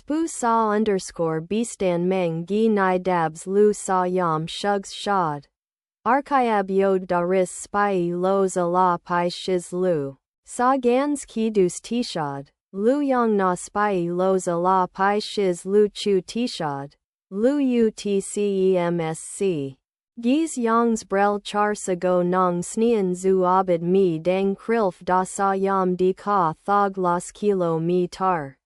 Spu sa underscore bistan meng gi nai dabs lu sa yam shugs shad. Archayab yod daris spy los ala pi shiz lu. Sa gans kidus tishad. Lu yang na spy los ala pi shiz lu chu tishad. Lu utcemsc. Gies yangs brel char sago nong snean zu abid mi dang krilf da sa yam di ka thog los kilo mi tar.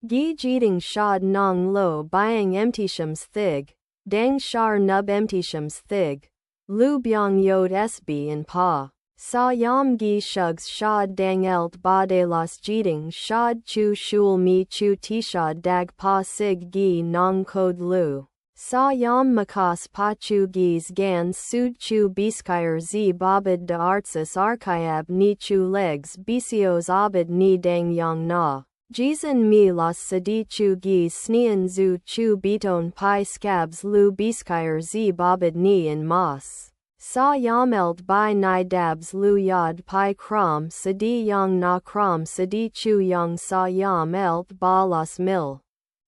Gi jeeting shad nong lo byang emtishams thig. Dang shar nub emtishams thig. Lu byang yod sb in pa. Sa yam gi shugs shad dang elt ba de los jeeting shad chu shul mi chu tishad dag pa sig gi nong kod lu. Sa yam makas pa chu gis gans sud chu biskyer z babid de artsis archayab ni chu legs bisios abid ni dang yang na. Jizan mi los sadi chu gis snean zu chu beton pi scabs lu biskyer z babid ni in mas. Sa yam eld by ni dabs lu yad pi kram sadi yang na kram sadi chu yang sa yam eld ba los mil.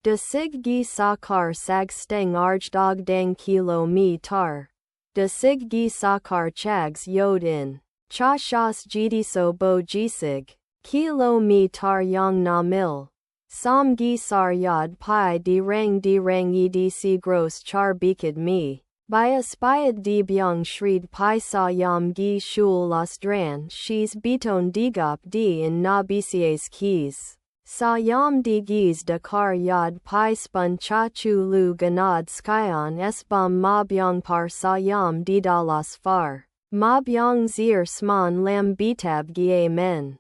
De sig gi sa kar sag steng arj dog dang kilo mi tar. De sig gi sa kar chags yod in. Cha shas gidi so bo gisig. Kilo mi tar yang na mil. Sam gi sar yad pi dirang edc gross char bikid mi. By aspiad di byung shrid pi sa yam gi shul los dran shis beton digop di in na bcs keys. Sa yam di gis de kar yad pi spun cha chu lu ganad skyon esbam ma byung par sa yam di da los far. Ma byung zir sman lam bitab gi amen.